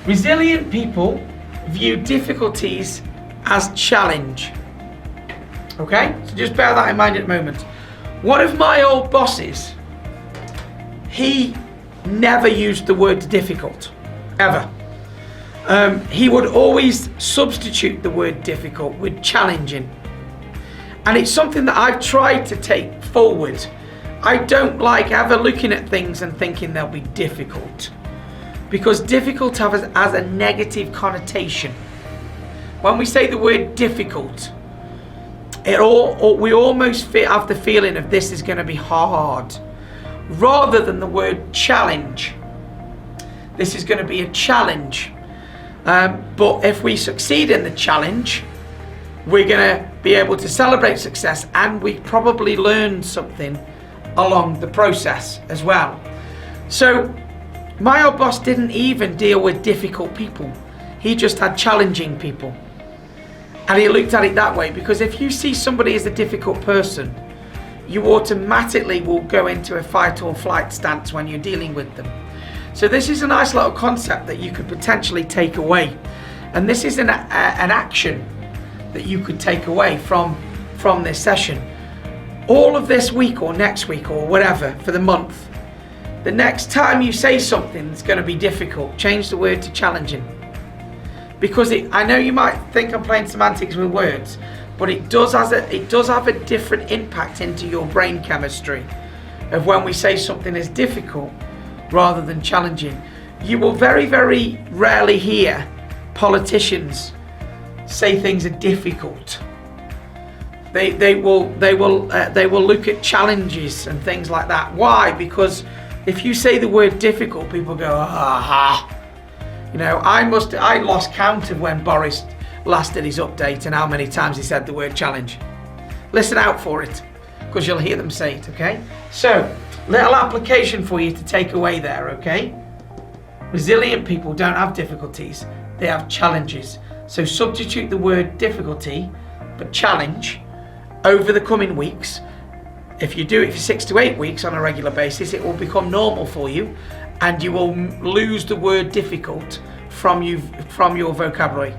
Resilient people view difficulties as challenge. Okay, so just bear that in mind at the moment. One of my old bosses, he never used the word difficult, ever. He would always substitute the word difficult with challenging. And it's something that I've tried to take forward. I don't like ever looking at things and thinking they'll be difficult, because difficult has a negative connotation. When we say the word difficult, we almost have the feeling of this is going to be hard, rather than the word challenge. This is going to be a challenge. But if we succeed in the challenge, we're going to be able to celebrate success, and we probably learn something along the process as well. So my old boss didn't even deal with difficult people. He just had challenging people. And he looked at it that way, because if you see somebody as a difficult person, you automatically will go into a fight or flight stance when you're dealing with them. So this is a nice little concept that you could potentially take away. And this is an action that you could take away from this session. All of this week or next week or whatever for the month, the next time you say something that's going to be difficult, change the word to challenging. Because I know you might think I'm playing semantics with words, but it does have a different impact into your brain chemistry of when we say something is difficult rather than challenging. You will very, very rarely hear politicians say things are difficult. They will look at challenges and things like that. Why? Because if you say the word difficult, people go, aha. You know, I lost count of when Boris last did his update and how many times he said the word challenge. Listen out for it, because you'll hear them say it, okay? So, little application for you to take away there, okay? Resilient people don't have difficulties, they have challenges. So substitute the word difficulty, but challenge, over the coming weeks. If you do it for 6 to 8 weeks on a regular basis, it will become normal for you, and you will lose the word difficult from your vocabulary,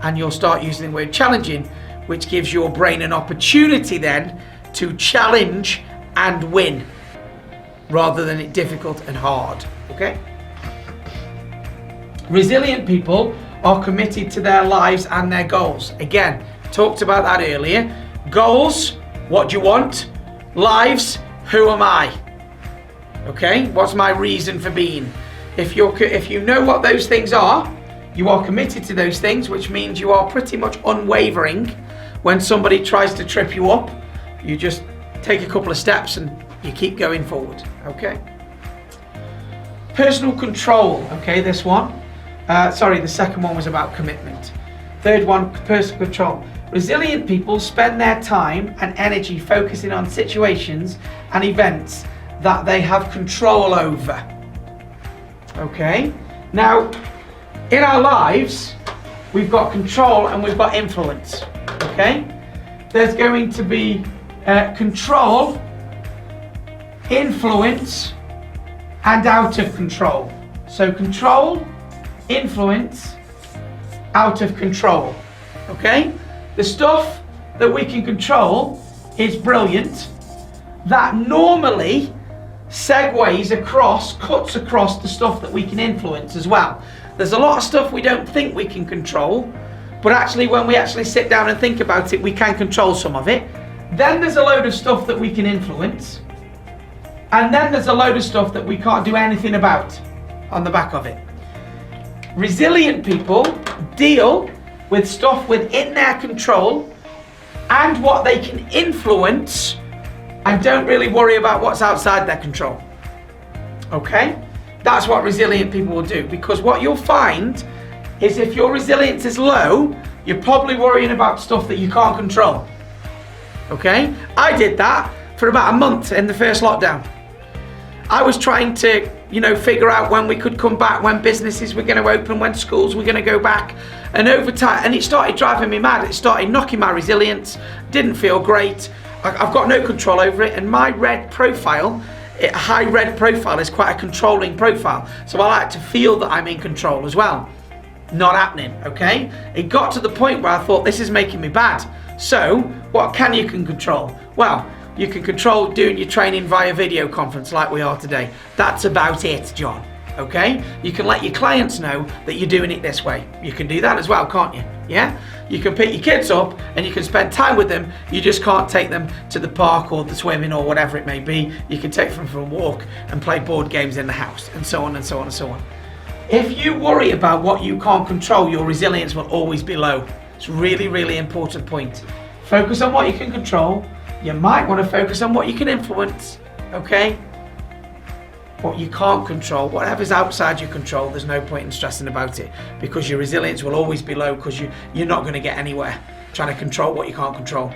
and you'll start using the word challenging, which gives your brain an opportunity then to challenge and win, rather than it difficult and hard, okay? Resilient people are committed to their lives and their goals. Again, talked about that earlier. Goals, what do you want? Lives, who am I? Okay, what's my reason for being? If you know what those things are, you are committed to those things, which means you are pretty much unwavering. When somebody tries to trip you up, you just take a couple of steps and you keep going forward, okay? Personal control, okay, this one. The second one was about commitment. Third one, personal control. Resilient people spend their time and energy focusing on situations and events that they have control over. Okay? Now, in our lives, we've got control and we've got influence. Okay? There's going to be control, influence, and out of control. So control, influence, out of control. Okay? The stuff that we can control is brilliant. That normally segues across, cuts across the stuff that we can influence as well. There's a lot of stuff we don't think we can control, but actually when we actually sit down and think about it, we can control some of it. Then there's a load of stuff that we can influence, and then there's a load of stuff that we can't do anything about on the back of it. Resilient people deal with stuff within their control and what they can influence, and don't really worry about what's outside their control. Okay? That's what resilient people will do, because what you'll find is if your resilience is low, you're probably worrying about stuff that you can't control. Okay? I did that for about a month in the first lockdown. I was trying to, figure out when we could come back, when businesses were going to open, when schools were going to go back, and over time, and it started driving me mad. It started knocking my resilience, didn't feel great. I've got no control over it, and my red profile, high red profile, is quite a controlling profile. So I like to feel that I'm in control as well. not happening, okay? It got to the point where I thought, this is making me bad. So, what can you control? Well, you can control doing your training via video conference like we are today. That's about it, John, okay? You can let your clients know that you're doing it this way. You can do that as well, can't you? Yeah? You can pick your kids up and you can spend time with them. You just can't take them to the park or the swimming or whatever it may be. You can take them for a walk and play board games in the house, and so on and so on and so on. If you worry about what you can't control, your resilience will always be low. It's a really, really important point. Focus on what you can control. You might want to focus on what you can influence, okay? What you can't control, whatever's outside your control, there's no point in stressing about it, because your resilience will always be low, because you're not going to get anywhere trying to control what you can't control.